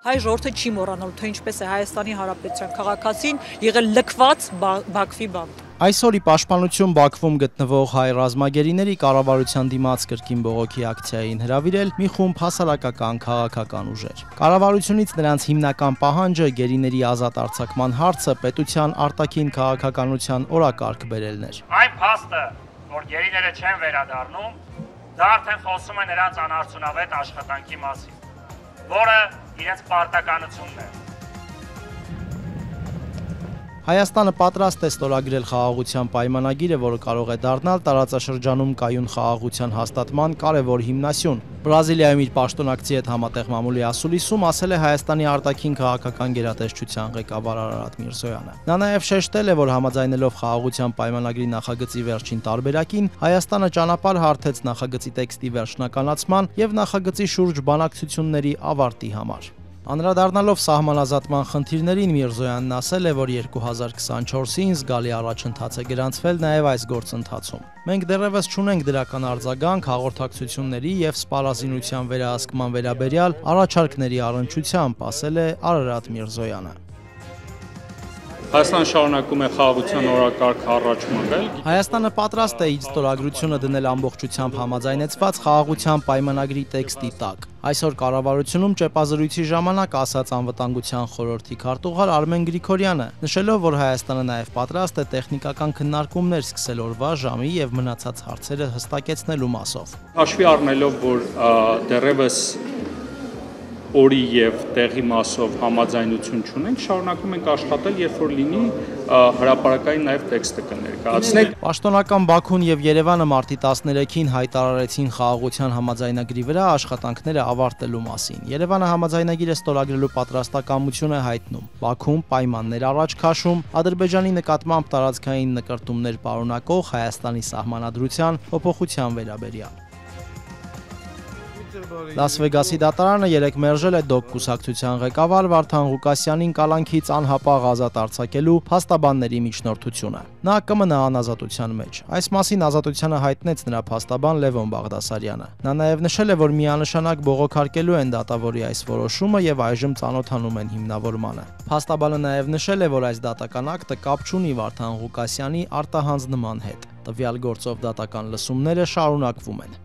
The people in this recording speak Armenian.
հայ ժողովուրդը չի մոռանալու, թե ինչպես է Հայաստանի Հանրապետության քաղաքացին եղել լքված Բաքվի բանտ։ Այսօր ի պաշտպանություն Բաքվում գտնվող հայ ռազմագերիների կառավարության դիմաց կրկին բողոքի ակցիային հրավիրել մի խումբ հասարակական քաղաքական ուժեր։ Կառավարությունից նրանց հիմնական պահանջը գերիների ազատ արձակման հարցը պետության արտաքին քաղաքականության օրակարգ բերելն էր։ Այն փաստը, որ գերիները չեն վերադառնում, դա արդեն խոսում է նրանց անարդյունավետ աշխատանքի մասին, որը իրենց պարտականությունն է։ Հայաստանը պատրաստ է ստորագրել խաղաղության պայմանագիրը, որը կարող է դառնալ տարածաշրջանում կայուն խաղաղության հաստատման կարևոր հիմնասյուն։ Բրազիլիայում իր պաշտոնակցի հետ համատեղ մամուլի ասուլիսում ասել է Հայաստանի արտաքին քաղաքական գերատեսչության ղեկավար Արարատ Միրզոյանը։ Նա նաև շեշտել է, որ համաձայնելով խաղաղության պայմանագրի նախագծի վերջին տարբերակին, Հայաստանը ճանապարհ հարթեց նախագծի տեքստի վերջնականացման եւ նախագծի շուրջ բանակցությունների ավարտի համար։ Անդրադառնալով սահմանազատման խնդիրներին Միրզոյանն ասել է, որ 2024-ին զգալի առաջընթաց է գրանցվել նաև այս գործընթացում։ Մենք դեռևս չունենք դրական արձագանք հաղորդակցությունների եւ սպառազինության վերահսկման վերաբերյալ առաջարկների առնչությամբ, ասել է Արարատ Միրզոյանը։ Հայաստանը շարունակում է խաղաղության օրակարգ առաջ մղել։ Հայաստանը պատրաստ է իր ստորագրությունը դնել ամբողջությամբ համաձայնեցված խաղաղության պայմանագրի տեքստի տակ։ Այսօր կառավարությունում ճեպազրույցի ժամանակ ասաց անվտանգության խորհրդի քարտուղար Արմեն Գրիգորյանը, նշելով, որ Հայաստանը նաև պատրաստ է տեխնիկական քննարկումներ սկսել օրվա, ժամի եւ մնացած հարցերը հստակեցնելու մասով։ Հաշվի առնելով, որ դեռևս օրի եւ տեղի մասով համաձայնություն չունենք, շարունակում ենք աշխատել, երբ որ լինի հրապարակային նաև տեքստը կներկայացնենք։ Պաշտոնական Բաքուն եւ Երևանը մարտի 13-ին հայտարարեցին խաղաղության համաձայնագրի վրա աշխատանքները ավարտելու մասին։ Երևանը համաձայնագիրը ստորագրելու պատրաստակամություն է հայտնում։ Բաքուն պայմաններ առաջ քաշում Ադրբեջանի նկատմամբ տարածքային նկրտումներ պարունակող Հայաստանի սահմանադրության փոփոխության վերաբերյալ։ Լաս Վեգասի դատարանը երեկ մերժել է ԴՕԿ կուսակցության ղեկավար Վարդան Ղուկասյանին կալանքից անհապաղ ազատ արձակելու փաստաբանների միջնորդությունը։ Նա կմնա անազատության մեջ։ Այս մասին ազատությանը հայտնեց նրա փաստաբան Լևոն Բաղդասարյանը։ Նա նաև նշել է, որ միանշանակ բողոքարկելու են դատավորի այս որոշումը եւ այժմ ծանոթանում են հիմնավորմանը։ Փաստաբանը նաև նշել է, որ այս դատական ակտը կապ չունի Վարդան Ղուկասյանի արտահանձնման հետ։ Տվյալ գործով դատական լսումները շարունակվում են։